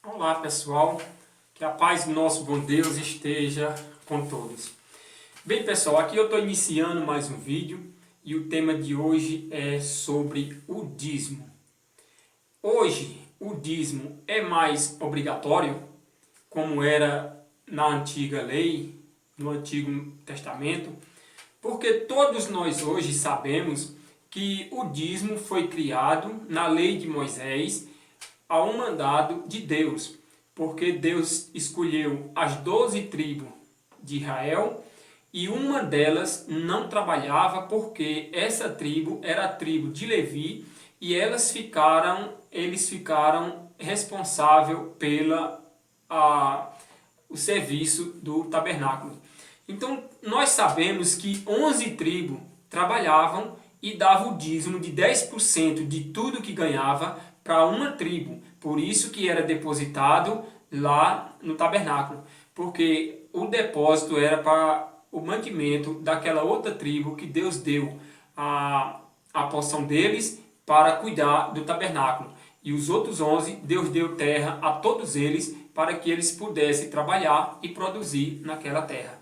Olá pessoal, que a paz do nosso bom Deus esteja com todos. Bem pessoal, aqui eu estou iniciando mais um vídeo e o tema de hoje é sobre o dízimo. Hoje o dízimo é mais obrigatório, como era na antiga lei, no Antigo Testamento, porque todos nós hoje sabemos que o dízimo foi criado na lei de Moisés a um mandado de Deus, porque Deus escolheu as 12 tribos de Israel e uma delas não trabalhava porque essa tribo era a tribo de Levi e eles ficaram responsáveis o serviço do tabernáculo. Então nós sabemos que 11 tribos trabalhavam e davam o dízimo de 10% de tudo que ganhava para uma tribo. Por isso que era depositado lá no tabernáculo, porque o depósito era para o mantimento daquela outra tribo que Deus deu a porção deles para cuidar do tabernáculo. E os outros 11, Deus deu terra a todos eles para que eles pudessem trabalhar e produzir naquela terra.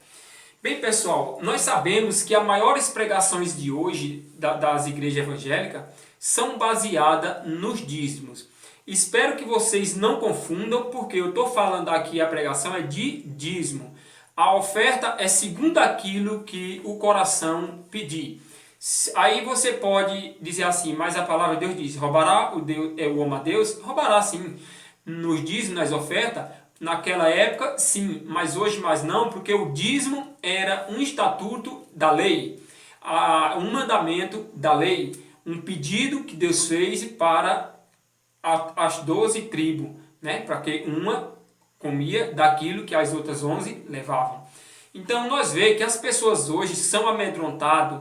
Bem pessoal, nós sabemos que as maiores pregações de hoje das igrejas evangélicas são baseadas nos dízimos. Espero que vocês não confundam, porque eu estou falando aqui, a pregação é de dízimo. A oferta é segundo aquilo que o coração pedir. Aí você pode dizer assim, mas a palavra de Deus diz, roubará o homem a Deus? Roubará sim. Nos dízimos, nas ofertas, naquela época sim, mas hoje mais não, porque o dízimo era um estatuto da lei, um mandamento da lei, um pedido que Deus fez para as 12 tribos, né? Para que uma comia daquilo que as outras 11 levavam. Então nós vemos que as pessoas hoje são amedrontadas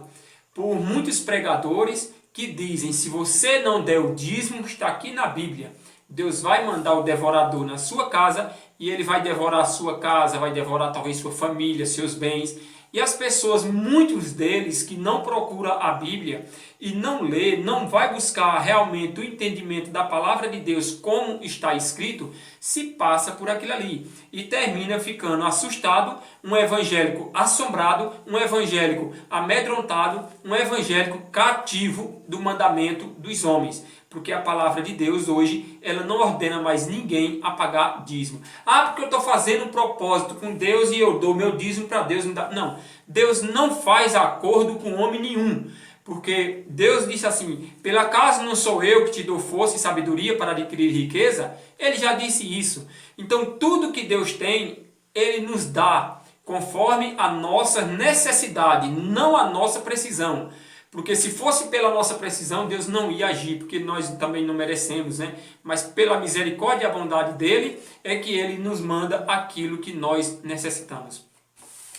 por muitos pregadores que dizem, se você não der o dízimo, está aqui na Bíblia, Deus vai mandar o devorador na sua casa e ele vai devorar a sua casa, vai devorar talvez sua família, seus bens. E as pessoas, muitos deles que não procuram a Bíblia e não lê, não vai buscar realmente o entendimento da palavra de Deus como está escrito, se passa por aquilo ali e termina ficando assustado, um evangélico assombrado, um evangélico amedrontado, um evangélico cativo do mandamento dos homens. Porque a palavra de Deus hoje, ela não ordena mais ninguém a pagar dízimo. Ah, porque eu estou fazendo um propósito com Deus e eu dou meu dízimo para Deus me dar. Não, Deus não faz acordo com homem nenhum. Porque Deus disse assim, pelo acaso não sou eu que te dou força e sabedoria para adquirir riqueza? Ele já disse isso. Então tudo que Deus tem, Ele nos dá conforme a nossa necessidade, não a nossa precisão. Porque se fosse pela nossa precisão, Deus não ia agir, porque nós também não merecemos, né? Mas pela misericórdia e a bondade dele, é que ele nos manda aquilo que nós necessitamos.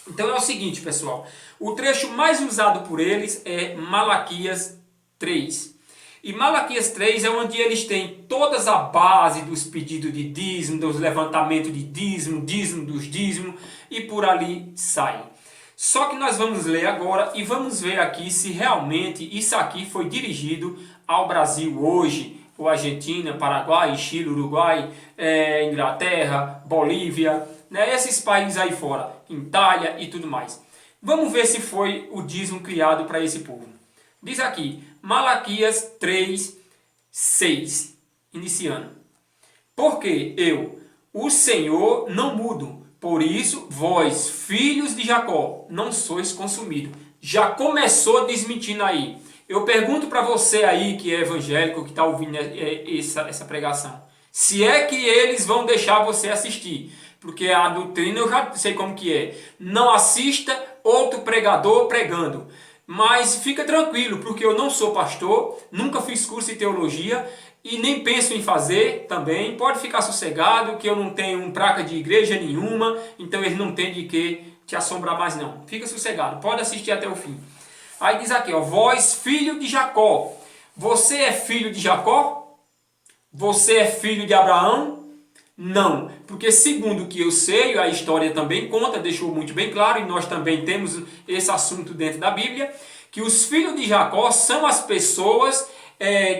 Então é o seguinte, pessoal. O trecho mais usado por eles é Malaquias 3. E Malaquias 3 é onde eles têm todas a base dos pedidos de dízimo, dos levantamentos de dízimo, dízimo dos dízimos, e por ali sai. Só que nós vamos ler agora e vamos ver aqui se realmente isso aqui foi dirigido ao Brasil hoje, ou Argentina, Paraguai, Chile, Uruguai, Inglaterra, Bolívia, né, esses países aí fora, Itália e tudo mais. Vamos ver se foi o dízimo criado para esse povo. Diz aqui, Malaquias 3, 6, iniciando. Porque eu, o Senhor, não mudo. Por isso, vós, filhos de Jacó, não sois consumidos. Já começou desmentindo aí. Eu pergunto para você aí que é evangélico, que está ouvindo essa pregação. Se é que eles vão deixar você assistir. Porque a doutrina eu já sei como que é. Não assista outro pregador pregando. Mas fica tranquilo, porque eu não sou pastor, nunca fiz curso de teologia e nem penso em fazer também. Pode ficar sossegado que eu não tenho placa de igreja nenhuma, então eles não têm de que te assombrar mais não. Fica sossegado, pode assistir até o fim. Aí diz aqui, ó, vós filho de Jacó. Você é filho de Jacó? Você é filho de Abraão? Não, porque segundo o que eu sei, a história também conta, deixou muito bem claro, e nós também temos esse assunto dentro da Bíblia, que os filhos de Jacó são as pessoas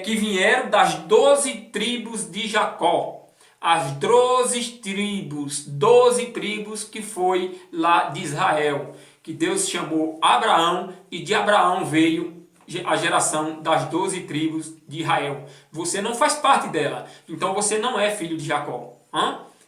que vieram das 12 tribos de Jacó. as 12 tribos que foi lá de Israel, que Deus chamou Abraão e de Abraão veio a geração das 12 tribos de Israel. Você não faz parte dela, então você não é filho de Jacó.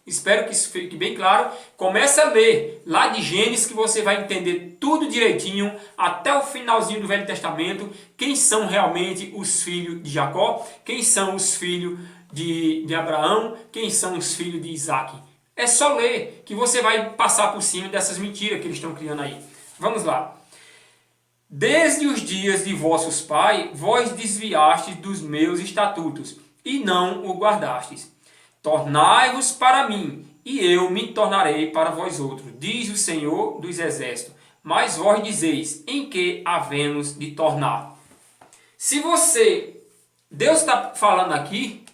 Espero que isso fique bem claro. Começa a ler lá de Gênesis que você vai entender tudo direitinho, até o finalzinho do Velho Testamento, quem são realmente os filhos de Jacó, quem são os filhos de Abraão, quem são os filhos de Isaac. É só ler que você vai passar por cima dessas mentiras que eles estão criando aí. Vamos lá. Desde os dias de vossos pais, vós desviastes dos meus estatutos, e não o guardastes. Tornai-vos para mim, e eu me tornarei para vós outros, diz o Senhor dos Exércitos. Mas vós dizeis, em que havemos de tornar? Se Deus está falando aqui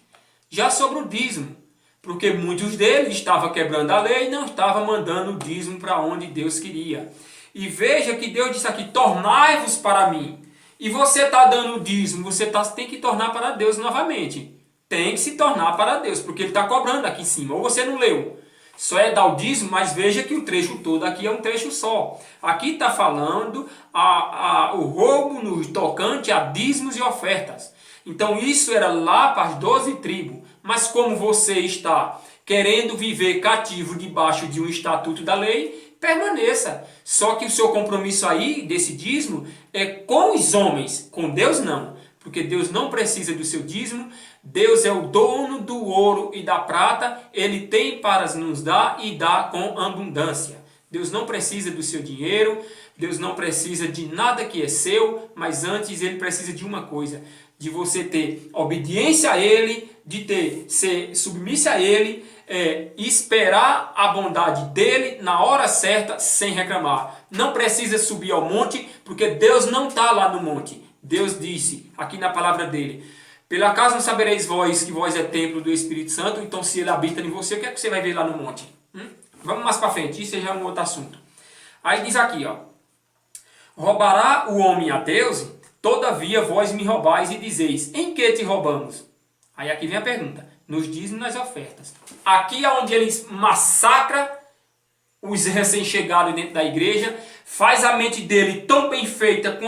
já sobre o dízimo, porque muitos deles estavam quebrando a lei e não estavam mandando o dízimo para onde Deus queria. E veja que Deus disse aqui, tornai-vos para mim. E você está dando o dízimo, você tem que tornar para Deus novamente. Tem que se tornar para Deus, porque Ele está cobrando aqui em cima. Ou você não leu. Só é dar o dízimo, mas veja que o trecho todo aqui é um trecho só. Aqui está falando o roubo no tocante a dízimos e ofertas. Então isso era lá para as 12 tribos. Mas como você está querendo viver cativo debaixo de um estatuto da lei, permaneça. Só que o seu compromisso aí, desse dízimo, é com os homens. Com Deus não. Porque Deus não precisa do seu dízimo. Deus é o dono do ouro e da prata. Ele tem para nos dar e dá com abundância. Deus não precisa do seu dinheiro. Deus não precisa de nada que é seu. Mas antes Ele precisa de uma coisa. De você ter obediência a Ele. De ser submissa a Ele. Esperar a bondade dEle na hora certa sem reclamar. Não precisa subir ao monte. Porque Deus não está lá no monte. Deus disse aqui na palavra dele: pelo acaso não sabereis vós que vós é templo do Espírito Santo? Então se ele habita em você, o que é que você vai ver lá no monte? Vamos mais para frente, isso já é um outro assunto. Aí diz aqui, roubará o homem a Deus? Todavia vós me roubais e dizeis, em que te roubamos? Aí aqui vem a pergunta, nos dízimos e nas ofertas. Aqui é onde eles massacram os recém-chegados dentro da igreja, faz a mente dele tão bem feita, com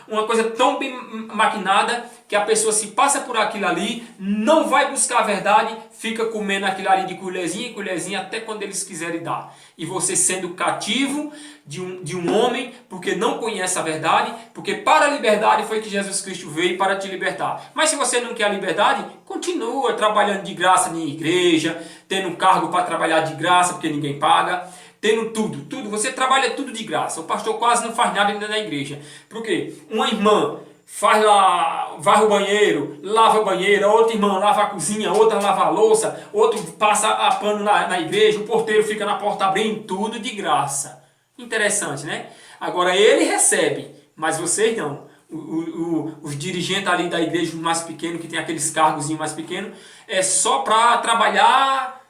uma coisa tão bem maquinada, que a pessoa se passa por aquilo ali, não vai buscar a verdade, fica comendo aquilo ali de colherzinha em colherzinha, até quando eles quiserem dar. E você sendo cativo de um homem, porque não conhece a verdade, porque para a liberdade foi que Jesus Cristo veio para te libertar. Mas se você não quer a liberdade, continua trabalhando de graça na igreja, tendo um cargo para trabalhar de graça, porque ninguém paga, tendo tudo, você trabalha tudo de graça. O pastor quase não faz nada ainda na igreja. Por quê? Uma irmã faz lá, varre o banheiro, lava o banheiro, a outra irmã lava a cozinha, outra lava a louça, outro passa a pano na igreja, o porteiro fica na porta abrindo, tudo de graça. Interessante, né? Agora ele recebe, mas vocês não. Os dirigentes ali da igreja mais pequenos, que tem aqueles cargos mais pequenos, é só para trabalhar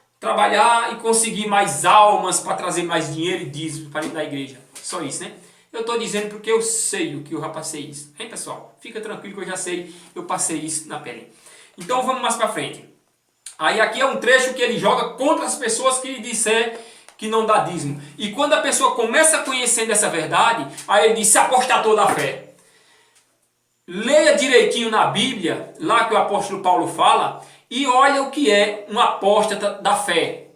e conseguir mais almas, para trazer mais dinheiro e dízimo para dentro da igreja. Só isso, né? Eu estou dizendo porque eu sei o que eu já passei isso. Hein, pessoal? Fica tranquilo que eu já sei, eu passei isso na pele. Então vamos mais para frente. Aí aqui é um trecho que ele joga contra as pessoas que disser que não dá dízimo. E quando a pessoa começa a conhecer essa verdade, aí ele diz, se apostatou da fé. Leia direitinho na Bíblia, lá que o apóstolo Paulo fala, e olha o que é um apóstata da fé.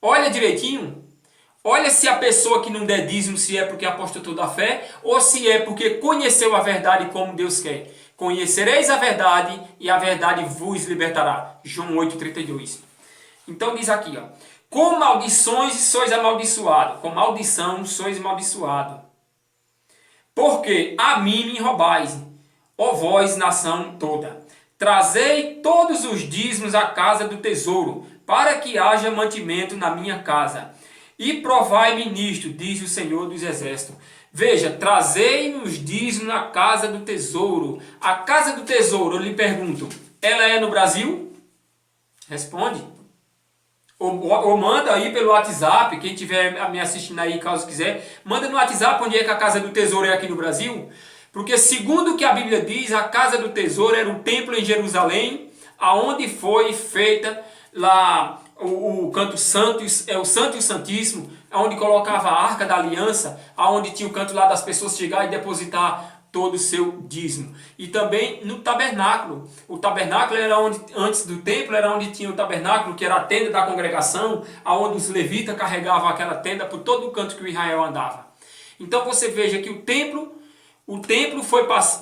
Olha direitinho. Olha se a pessoa que não der dízimo, se é porque apostatou da fé, ou se é porque conheceu a verdade como Deus quer. Conhecereis a verdade, e a verdade vos libertará. João 8,32. Então diz aqui, com maldições sois amaldiçoados, com maldição sois amaldiçoados. Porque a mim me roubais, ó vós, nação toda. Trazei todos os dízimos à casa do tesouro, para que haja mantimento na minha casa. E provai-me nisto, diz o Senhor dos Exércitos. Veja, trazei-me os dízimos na casa do tesouro. A casa do tesouro, eu lhe pergunto, ela é no Brasil? Responde. Ou manda aí pelo WhatsApp, quem estiver me assistindo aí, caso quiser, manda no WhatsApp onde é que a casa do tesouro é aqui no Brasil. Porque segundo o que a Bíblia diz, a casa do tesouro era um templo em Jerusalém, aonde foi feita lá o canto santo, é o santo e o santíssimo, onde colocava a arca da aliança, aonde tinha o canto lá das pessoas chegar e depositar todo o seu dízimo. E também no tabernáculo. O tabernáculo era onde, antes do templo, era onde tinha o tabernáculo, que era a tenda da congregação, aonde os levitas carregavam aquela tenda por todo o canto que o Israel andava. Então você veja que o templo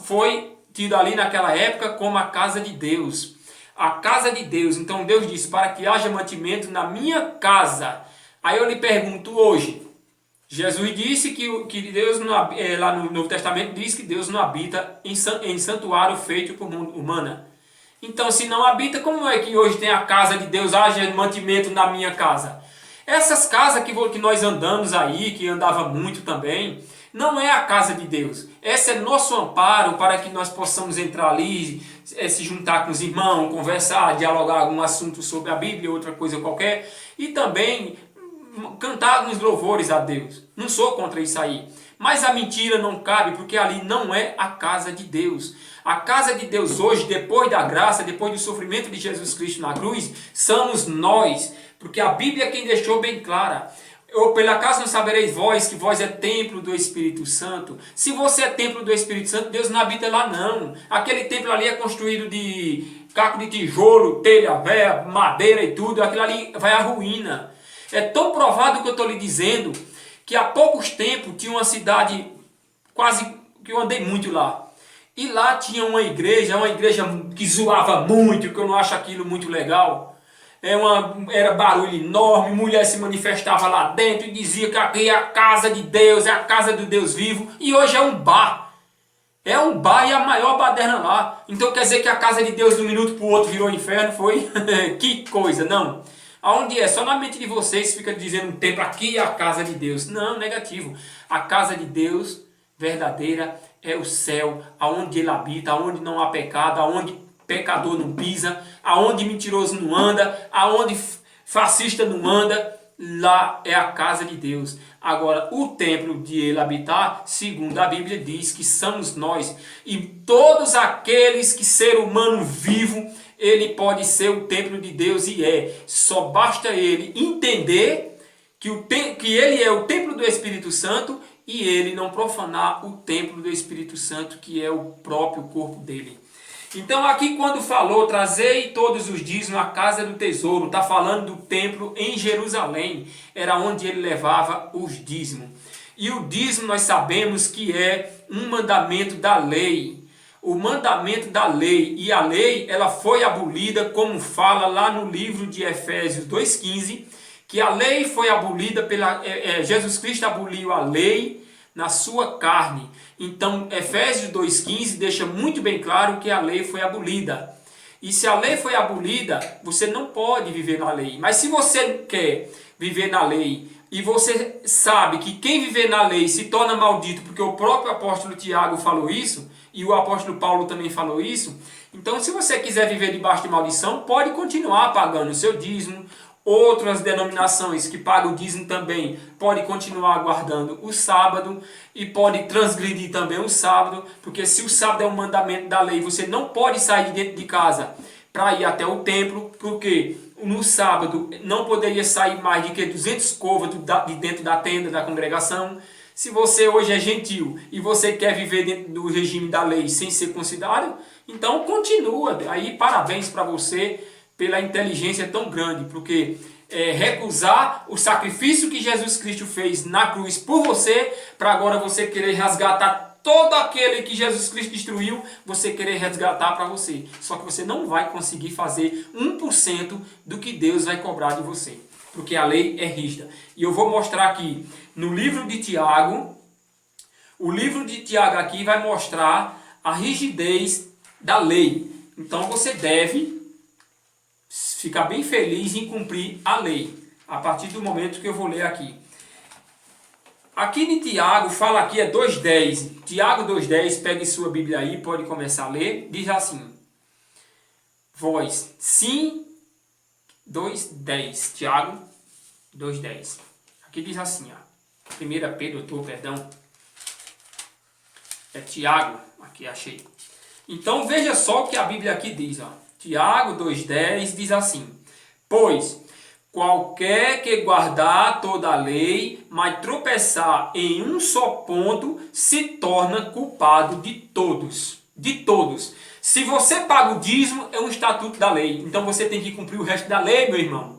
foi tido ali naquela época como a casa de Deus. A casa de Deus. Então Deus disse, para que haja mantimento na minha casa. Aí eu lhe pergunto hoje, Jesus disse que Deus lá no Novo Testamento diz que Deus não habita em santuário feito por mão humana. Então, se não habita, como é que hoje tem a casa de Deus, haja mantimento na minha casa? Essas casas que nós andamos aí, que andava muito também, não é a casa de Deus. Esse é nosso amparo para que nós possamos entrar ali, se juntar com os irmãos, conversar, dialogar algum assunto sobre a Bíblia, outra coisa qualquer, e também cantar alguns louvores a Deus. Não sou contra isso aí. Mas a mentira não cabe, porque ali não é a casa de Deus. A casa de Deus hoje, depois da graça, depois do sofrimento de Jesus Cristo na cruz, somos nós. Porque a Bíblia é quem deixou bem clara. Ou pela acaso não sabereis vós que vós é templo do Espírito Santo? Se você é templo do Espírito Santo, Deus não habita lá não. Aquele templo ali é construído de caco de tijolo, telha, véia, madeira e tudo. Aquilo ali vai à ruína. É tão provado que eu estou lhe dizendo que há poucos tempos tinha uma cidade, quase que eu andei muito lá. E lá tinha uma igreja que zoava muito, que eu não acho aquilo muito legal. Era barulho enorme, mulher se manifestava lá dentro e dizia que aqui é a casa de Deus, é a casa do Deus vivo. E hoje é um bar. É um bar e a maior baderna lá. Então quer dizer que a casa de Deus de um minuto para o outro virou inferno, foi? Que coisa, não. Aonde é? Só na mente de vocês fica dizendo um tempo aqui é a casa de Deus. Não, negativo. A casa de Deus verdadeira é o céu, aonde ele habita, aonde não há pecado, aonde pecador não pisa, aonde mentiroso não anda, aonde fascista não anda, lá é a casa de Deus. Agora, o templo de ele habitar, segundo a Bíblia diz que somos nós, e todos aqueles que ser humano vivo, ele pode ser o templo de Deus e é. Só basta ele entender que ele é o templo do Espírito Santo e ele não profanar o templo do Espírito Santo, que é o próprio corpo dele. Então aqui quando falou, trazei todos os dízimos à casa do tesouro, está falando do templo em Jerusalém, era onde ele levava os dízimos. E o dízimo nós sabemos que é um mandamento da lei. O mandamento da lei, e a lei ela foi abolida, como fala lá no livro de Efésios 2,15, que a lei foi abolida, Jesus Cristo aboliu a lei na sua carne. Então Efésios 2,15 deixa muito bem claro que a lei foi abolida. E se a lei foi abolida, você não pode viver na lei. Mas se você quer viver na lei, e você sabe que quem viver na lei se torna maldito, porque o próprio apóstolo Tiago falou isso, e o apóstolo Paulo também falou isso, então se você quiser viver debaixo de maldição, pode continuar pagando o seu dízimo. Outras denominações que pagam o dízimo também pode continuar guardando o sábado e pode transgredir também o sábado, porque se o sábado é um mandamento da lei, você não pode sair de dentro de casa para ir até o templo, porque no sábado não poderia sair mais de que 200 côvados de dentro da tenda da congregação. Se você hoje é gentil e você quer viver dentro do regime da lei sem ser considerado, então continua. Aí parabéns para você pela inteligência tão grande, porque recusar o sacrifício que Jesus Cristo fez na cruz por você, para agora você querer resgatar todo aquele que Jesus Cristo destruiu, você querer resgatar para você. Só que você não vai conseguir fazer 1% do que Deus vai cobrar de você, porque a lei é rígida. E eu vou mostrar aqui no livro de Tiago, o livro de Tiago aqui vai mostrar a rigidez da lei. Então você deve ficar bem feliz em cumprir a lei, a partir do momento que eu vou ler aqui. Aqui em Tiago, fala aqui, é 2,10. Tiago 2,10, pegue sua Bíblia aí, pode começar a ler. Diz assim, vós, sim, 2,10. Tiago 2,10. Aqui diz assim, ó. 1 Pedro, perdão. É Tiago, aqui achei. Então veja só o que a Bíblia aqui diz, ó. Tiago 2,10 diz assim, pois, Qualquer que guardar toda a lei, mas tropeçar em um só ponto, se torna culpado de todos. De todos. Se você paga o dízimo, é um estatuto da lei. Então você tem que cumprir o resto da lei, meu irmão.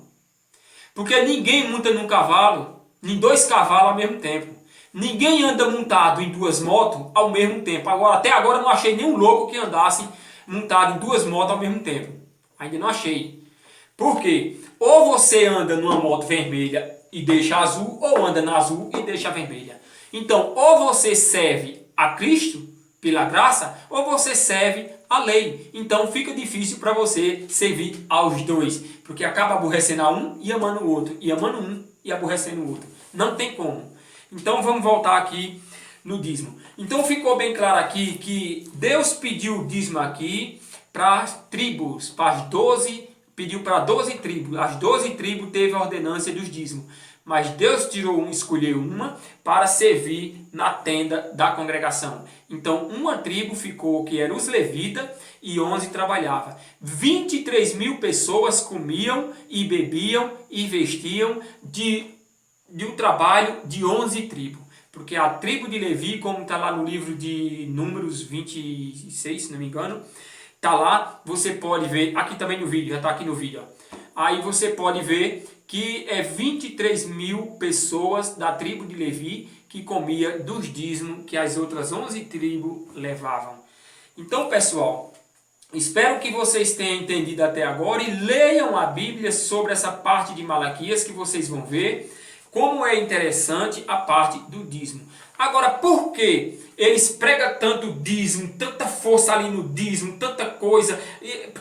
Porque ninguém monta num cavalo, em 2 cavalos ao mesmo tempo. Ninguém anda montado em 2 motos ao mesmo tempo. Agora, até agora eu não achei nenhum louco que andasse montado em 2 motos ao mesmo tempo. Ainda não achei. Por quê? Ou você anda numa moto vermelha e deixa azul, ou anda na azul e deixa vermelha. Então, ou você serve a Cristo pela graça, ou você serve a lei. Então fica difícil para você servir aos dois, porque acaba aborrecendo a um e amando o outro, e amando um e aborrecendo o outro. Não tem como. Então vamos voltar aqui no dízimo. Então ficou bem claro aqui que Deus pediu o dízimo aqui para as tribos, para as 12, pediu para 12 tribos. As 12 tribos teve a ordenância dos dízimos. Mas Deus escolheu uma para servir na tenda da congregação. Então, uma tribo ficou, que era os levitas, e 11 trabalhava. 23.000 pessoas comiam e bebiam e vestiam de um trabalho de 11 tribos. Porque a tribo de Levi, como está lá no livro de Números 26, se não me engano, está lá, você pode ver, aqui também no vídeo, já está aqui no vídeo. Ó. Aí você pode ver que é 23.000 pessoas da tribo de Levi que comia dos dízimos que as outras 11 tribos levavam. Então, pessoal, espero que vocês tenham entendido até agora e leiam a Bíblia sobre essa parte de Malaquias que vocês vão ver como é interessante a parte do dízimo. Agora, por que eles pregam tanto dízimo, tanta força ali no dízimo, tanta coisa,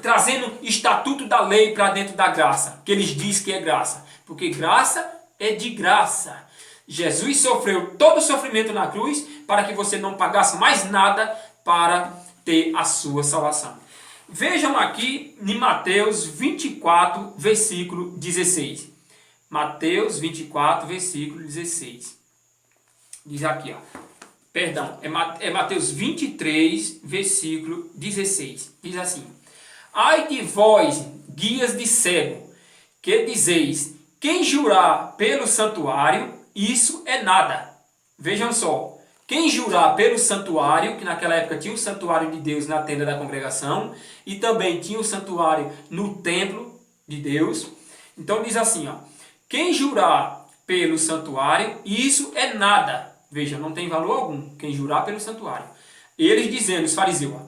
trazendo estatuto da lei para dentro da graça, que eles dizem que é graça? Porque graça é de graça. Jesus sofreu todo o sofrimento na cruz para que você não pagasse mais nada para ter a sua salvação. Vejam aqui em Mateus 24, versículo 16. Mateus 24, versículo 16. Diz aqui, ó. Perdão, é Mateus 23, versículo 16. Diz assim: Ai de vós, guias de cego, que dizeis, quem jurar pelo santuário, isso é nada. Vejam só, quem jurar pelo santuário, que naquela época tinha o santuário de Deus na tenda da congregação, e também tinha o santuário no templo de Deus. Então diz assim, ó, quem jurar pelo santuário, isso é nada. Veja, não tem valor algum quem jurar pelo santuário. Eles dizendo, os fariseus,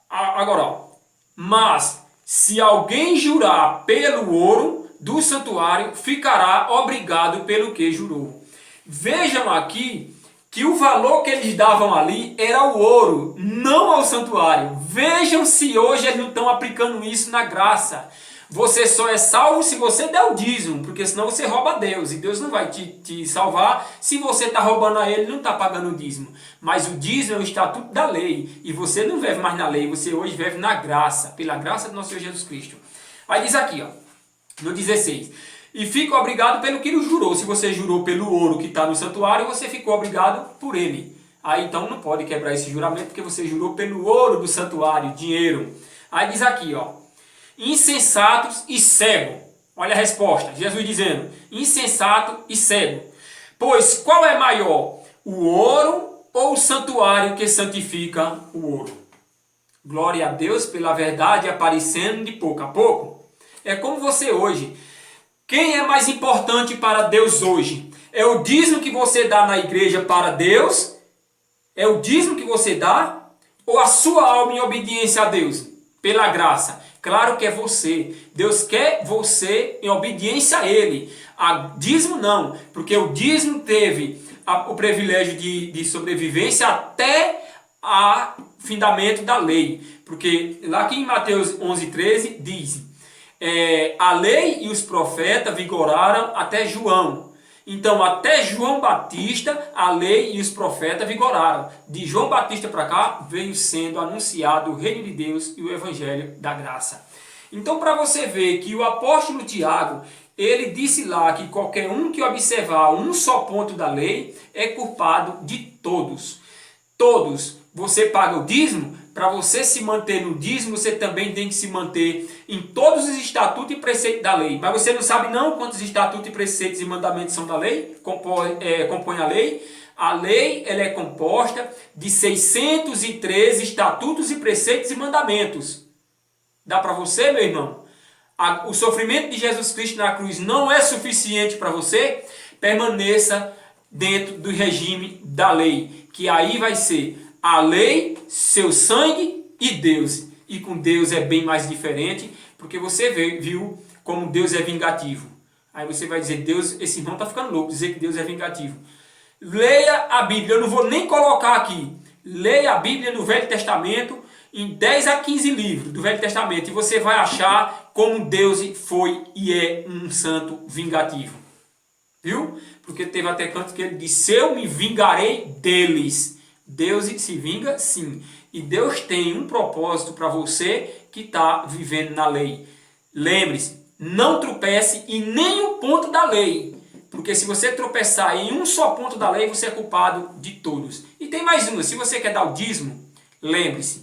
agora, ó, mas se alguém jurar pelo ouro do santuário, ficará obrigado pelo que jurou. Vejam aqui que o valor que eles davam ali era o ouro, não ao santuário. Vejam se hoje eles não estão aplicando isso na graça. Você só é salvo se você der o dízimo, porque senão você rouba a Deus. E Deus não vai te salvar se você está roubando a Ele e não está pagando o dízimo. Mas o dízimo é o estatuto da lei. E você não vive mais na lei, você hoje vive na graça, pela graça do nosso Senhor Jesus Cristo. Aí diz aqui, ó, no 16. E fica obrigado pelo que ele jurou. Se você jurou pelo ouro que está no santuário, você ficou obrigado por ele. Aí então não pode quebrar esse juramento, porque você jurou pelo ouro do santuário, dinheiro. Aí diz aqui, ó. Insensatos e cego. Olha a resposta. Jesus dizendo, insensato e cego. Pois qual é maior, o ouro ou o santuário que santifica o ouro? Glória a Deus pela verdade aparecendo de pouco a pouco. É como você hoje. Quem é mais importante para Deus hoje? É o dízimo que você dá na igreja para Deus? É o dízimo que você dá? Ou a sua alma em obediência a Deus? Pela graça. Claro que é você. Deus quer você em obediência a Ele. A dízimo não, porque o dízimo teve o privilégio de sobrevivência até o findamento da lei. Porque lá aqui em Mateus 11:13 diz, a lei e os profetas vigoraram até João. Então, até João Batista, a lei e os profetas vigoraram. De João Batista para cá, veio sendo anunciado o reino de Deus e o evangelho da graça. Então, para você ver que o apóstolo Tiago, ele disse lá que qualquer um que observar um só ponto da lei é culpado de todos. Todos. Você paga o dízimo? para você se manter no dízimo, você também tem que se manter em todos os estatutos e preceitos da lei. Mas você não sabe não quantos estatutos e preceitos e mandamentos são da lei? Compõe a lei. A lei ela é composta de 613 estatutos e preceitos e mandamentos. Dá para você, meu irmão? O sofrimento de Jesus Cristo na cruz não é suficiente para você? Permaneça dentro do regime da lei, que aí vai ser a lei, seu sangue e Deus. E com Deus é bem mais diferente, porque você viu como Deus é vingativo. Aí você vai dizer, Deus, esse irmão está ficando louco, dizer que Deus é vingativo. Leia a Bíblia, eu não vou nem colocar aqui. Leia a Bíblia no Velho Testamento, em 10 a 15 livros do Velho Testamento, e você vai achar como Deus foi e é um santo vingativo. Viu? Porque teve até canto que ele disse, eu me vingarei deles. Deus se vinga, sim. E Deus tem um propósito para você que está vivendo na lei. Lembre-se, não tropece em nenhum ponto da lei. Porque se você tropeçar em um só ponto da lei, você é culpado de todos. E tem mais uma, se você quer dar o dízimo, lembre-se,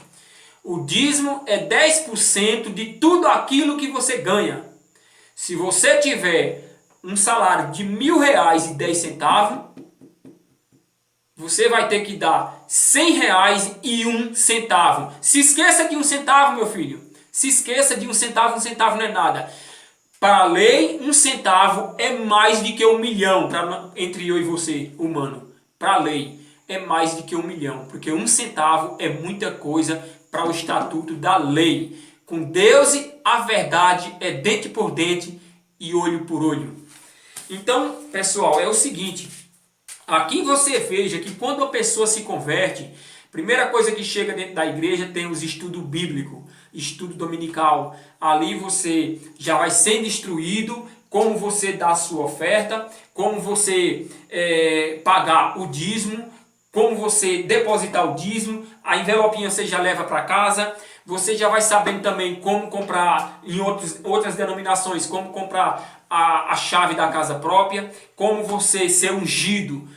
o dízimo é 10% de tudo aquilo que você ganha. Se você tiver um salário de R$1.000,10, você vai ter que dar R$100,01. Se esqueça de 1 centavo, meu filho. Se esqueça de 1 centavo não é nada. Para a lei, 1 centavo é mais do que 1 milhão, entre eu e você, humano. Para a lei, é mais do que 1 milhão, porque 1 centavo é muita coisa para o estatuto da lei. Com Deus, a verdade é dente por dente e olho por olho. Então, pessoal, é o seguinte, aqui você veja que quando a pessoa se converte, primeira coisa que chega dentro da igreja tem os estudos bíblicos, estudo dominical. Ali você já vai sendo instruído como você dá a sua oferta, como você pagar o dízimo, como você depositar o dízimo, a envelopinha você já leva para casa, você já vai sabendo também como comprar em outras denominações, como comprar a chave da casa própria, como você ser ungido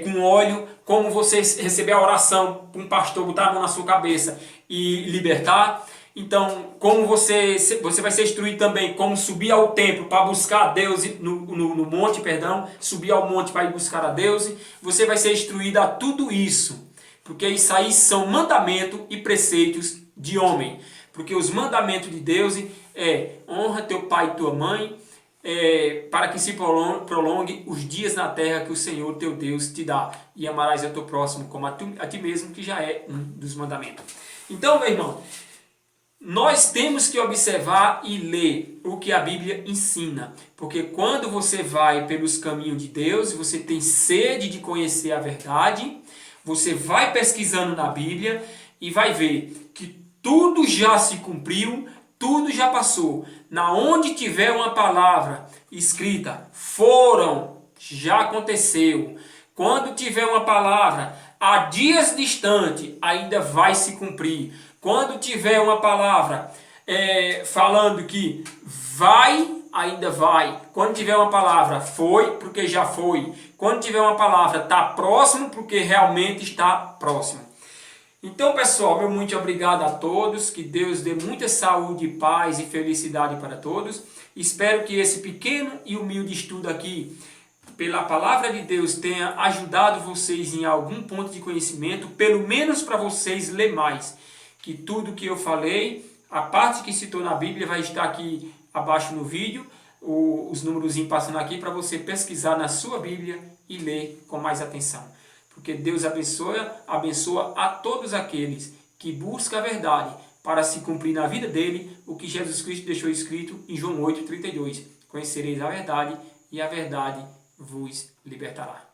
com óleo, como você receber a oração com um pastor, botar a mão na sua cabeça e libertar. Então, como você vai ser instruído também como subir ao templo para buscar a Deus, no monte, subir ao monte para ir buscar a Deus. Você vai ser instruído a tudo isso, porque isso aí são mandamentos e preceitos de homem. Porque os mandamentos de Deus honra teu pai e tua mãe, para que se prolongue os dias na terra que o Senhor teu Deus te dá. E amarás a teu próximo como a ti mesmo, que já é um dos mandamentos. Então, meu irmão, nós temos que observar e ler o que a Bíblia ensina. Porque quando você vai pelos caminhos de Deus, você tem sede de conhecer a verdade, você vai pesquisando na Bíblia e vai ver que tudo já se cumpriu, tudo já passou. Na onde tiver uma palavra escrita, já aconteceu. Quando tiver uma palavra há dias distante, ainda vai se cumprir. Quando tiver uma palavra falando que vai, ainda vai. Quando tiver uma palavra foi, porque já foi. Quando tiver uma palavra está próximo, porque realmente está próximo. Então, pessoal, meu muito obrigado a todos. Que Deus dê muita saúde, paz e felicidade para todos. Espero que esse pequeno e humilde estudo aqui, pela palavra de Deus, tenha ajudado vocês em algum ponto de conhecimento, pelo menos para vocês ler mais. Que tudo que eu falei, a parte que citou na Bíblia vai estar aqui abaixo no vídeo, os númerozinhos passando aqui para você pesquisar na sua Bíblia e ler com mais atenção. Porque Deus abençoa a todos aqueles que buscam a verdade para se cumprir na vida dele o que Jesus Cristo deixou escrito em João 8:32. Conhecereis a verdade e a verdade vos libertará.